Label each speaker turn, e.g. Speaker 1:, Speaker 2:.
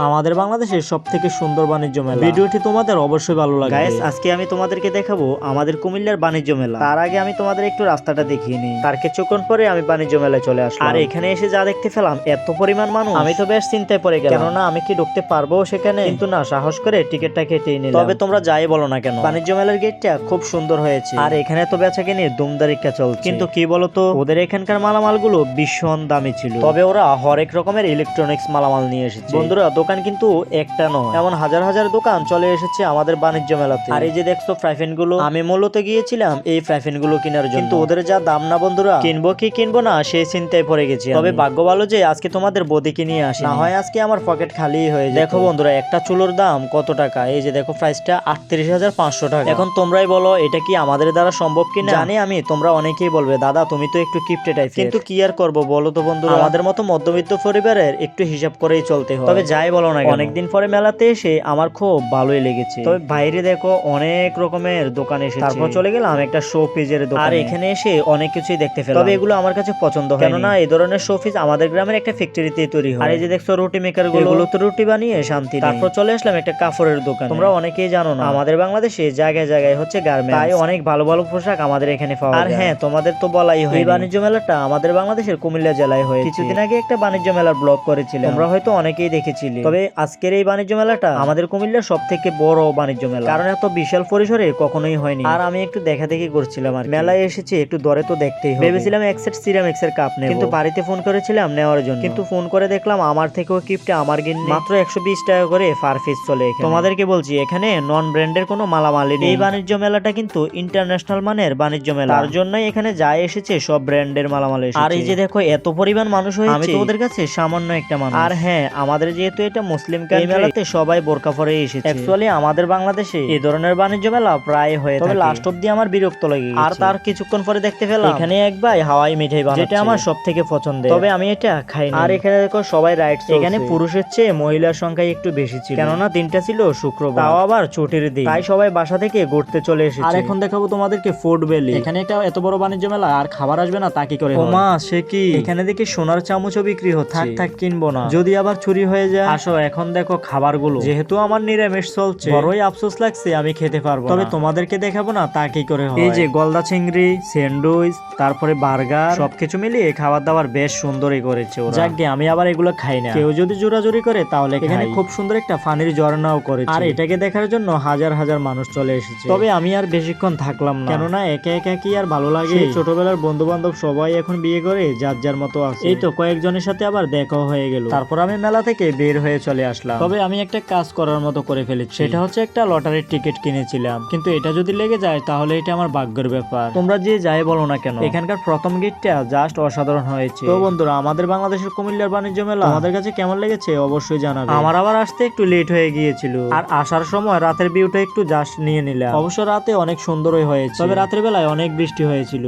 Speaker 1: আমাদের বাংলাদেশের সবথেকে সুন্দর বাণিজ্য মেলা। ভিডিওটি তোমাদের অবশ্যই ভালো লাগবে।
Speaker 2: গাইস, আজকে আমি তোমাদেরকে দেখাবো আমাদের কুমিল্লার বাণিজ্য মেলা। তার আগে আমি তোমাদের একটু রাস্তাটা দেখিয়ে নিই। তার কিছুক্ষণ পরে আমি বাণিজ্য মেলায় চলে আসলাম। আর এখানে এসে যা দেখতে পেলাম, এত পরিমাণ মানুষ, আমি তো বেশ চিন্তায় পড়ে গেলাম। কেননা আমি কি ঢুকতে পারবো সেখানে? কিন্তু না, সাহস করে টিকিটটা কেটেই নিলাম। তবে তোমরা যাই বলো না কেন, বাণিজ্য মেলার গেটটা খুব সুন্দর হয়েছে। আর এখানে তো বেচাকেনি দুমদারিকা চলছে। কিন্তু কি বলতো, ওদের এখানকার মালামালগুলো ভীষণ দামি ছিল। তবে ওরা হরেক রকমের ইলেকট্রনিক্স মালামাল নিয়ে এসেছে। বন্ধুরা, দোকান কিন্তু একটা নয়, এমন হাজার হাজার দোকান চলে এসেছে আমাদের বাণিজ্য মেলাতে। আর এই যে দেখছো ফ্রাইফ্যান গুলো, আমি মূলত গিয়েছিলাম এই ফ্রাইফ্যান গুলো কেনার জন্য। কিন্তু ওদের যা দাম না বন্ধুরা, কিনবো কি কিনবো না সেই চিন্তায় পড়ে গেছি। তবে ভাগ্য ভালো যে আজকে তোমাদের বদিকে নিয়ে আসি, না হয় আজকে আমার পকেট খালি হয়ে যায়। দেখো বন্ধুরা, একটা চুলোর দাম কত টাকা, এই যে দেখো প্রাইসটা 38,500 টাকা। এখন তোমরাই বলো এটা কি আমাদের দ্বারা সম্ভব কিনা। জানি আমি তোমরা অনেকেই বলবে দাদা তুমি তো একটু কিপটে টাইপের, কিন্তু কি আর করবো বলো তো বন্ধুরা, আমাদের মতো মধ্যবিত্ত পরিবারের একটু হিসাব করেই চলতে হয়। তবে যাই বলো না, অনেকদিন পরে মেলাতে এসে আমার খুব ভালোই লেগেছে। তবে বাইরে দেখো অনেক রকমের দোকান এসেছে। তারপর চলে গেলাম একটা শো পিজের দোকানে। আর এখানে এসে অনেক কিছুই দেখতে পেলাম। তবে এগুলো আমার কাছে পছন্দ হয়, কেননা এই ধরনের শো পিস আমাদের গ্রামের একটা ফ্যাক্টরিতে তৈরি হয়। আর এই যে দেখছো রুটি মেকার গুলো, তো রুটি বানিয়ে শান্তি নেই। তারপর চলে আসলাম একটা কাপড়ের দোকান। তোমরা অনেকেই জানো না, আমাদের বাংলাদেশে জায়গায় জায়গায় হচ্ছে গার্মেন্টস, তাই অনেক ভালো ভালো পোশাক আমাদের এখানে পাওয়া যায়। আর হ্যাঁ, তোমাদের তো বলাই হয়, এই বাণিজ্য মেলাটা আমাদের বাংলাদেশের কুমিল্লা জেলায় হয়েছে। কিছুদিন আগে একটা বাণিজ্য মেলার ব্লগ করেছিলাম, তোমরা হয়তো অনেকেই দেখেছিলে। তবে আজকের এই বাণিজ্য মেলাটা আমাদের কুমিল্লার সব থেকে বড় বাণিজ্য মেলা, কারণ এত বিশাল পরিসরে কখনোই হয়নি। আর আমি একটু দেখা দেখি করছিলাম, আর মেলায় এসেছি একটু দরে তো দেখতেই হবে। ভেবেছিলাম এক সেট সিরামিক্স এর কাপ নেব, কিন্তু বাড়িতে ফোন করেছিলাম নেওয়ার জন্য, কিন্তু ফোন করে দেখলাম আমার থেকেও কিপটা আমার গিন্নি। মাত্র 120 টাকা করে পার পিস চলে এখানে। তোমাদেরকে বলছি এখানে নন ব্র্যান্ডের কোনো মালামালই নেই। এই বাণিজ্য মেলাটা কিন্তু ইন্টারন্যাশনাল মানের বাণিজ্য মেলা, তার জন্যই এখানে যা এসেছে সব ব্র্যান্ডের মালামাল এসেছে। আর এই যে দেখো এত পরিমাণ মানুষ হয়েছে, আমি তো ওদের কাছে সামান্য একটা মানুষ। আর হ্যাঁ, আমাদের যেহেতু এটা মুসলিম কান্ট্রি, এই মেলাতে সবাই বোরকা পরে এসেছে। অ্যাকচুয়ালি আমাদের বাংলাদেশে এই ধরনের বাণিজ্য মেলা প্রায় হয়ে থাকে, তবে লাস্ট অবধি আমার বিরক্ত লাগে। আর তার কিছুক্ষণ পরে দেখতে পেলাম এখানে এক ভাই হাওয়াই মিঠাই বানাচ্ছে, যেটা আমার সবথেকে পছন্দের। তবে আমি এটা খাইনি। আর এখানে দেখো সবাই রাইড চলছে। এখানে পুরুষের চেয়ে মহিলার সংখ্যা একটু বেশি ছিল, কেননা দিনটা ছিল শুক্রবার, তাও আবার ছুটির দিন, তাই সবাই বাসা থেকে ঘুরতে চলে এসেছে। আর এখন দেখাবো তোমাদেরকে ফুড ভ্যালি। এখানে একটা এত বড় বাণিজ্য মেলা আর খাবার আসবে না তা কি করে? ও মা, সে কি? এখানে দেখি সোনার চামচও বিক্রি হচ্ছে। থাক থাক, কিনবো না, যদি আবার চুরি হয়ে যায়। আসো এখন দেখো খাবারগুলো, যেহেতু আমার নিরামিষ চলছে বড়ই আফসোস লাগছে আমি খেতে পারবো, তবে তোমাদেরকে দেখাবো না তা কি করে হয়। এই যে গলদা চিংড়ি, স্যান্ডউইচ, তারপরে বার্গার, সবকিছু মিলিয়ে খাবার দাবার বেশ সুন্দরই করেছে ওরা। যাকগে, আমি আবার এগুলো খাই না, কেউ যদি জোরাজুরি করে তাহলে। এখানে খুব সুন্দর একটা পানির ঝর্ণাও করেছে, আর এটাকে দেখার জন্য হাজার হাজার মানুষ চলে এসেছে। তবে আমি আর বেশিক্ষণ থাকলাম না, কেননা একা একা কি আর ভালো লাগে। ছোটবেলার বন্ধু বান্ধব সবাই এখন বিয়ে করে যার যার মতো আছে। এই তো কয়েকজনের সাথে আবার দেখাও হয়ে গেল। তারপর আমি মেলা থেকে বের হয়ে চলে আসলাম। তবে আমি একটা কাজ করার মতো করে ফেলেছি, সেটা হচ্ছে একটা লটারির টিকিট কিনেছিলাম, কিন্তু এটা যদি লেগে যায় তাহলে এটা আমার ভাগ্যের ব্যাপার। তোমরা যে যাই বলো না কেন, এখানকার প্রথম গেটটা জাস্ট অসাধারণ হয়েছে। তো বন্ধুরা, আমাদের বাংলাদেশের কুমিল্লার বাণিজ্য মেলা আমাদের কাছে কেমন লেগেছে অবশ্যই জানাবে। আমার আবার আসতে একটু লেট হয়ে গিয়েছিল, আর আসার সময় রাতের ভিউটা একটু জাস্ট নিয়ে নিলাম। অবশ্য রাতে অনেক সুন্দরই হয়েছে, তবে রাতের বেলায় অনেক বৃষ্টি হয়েছিল।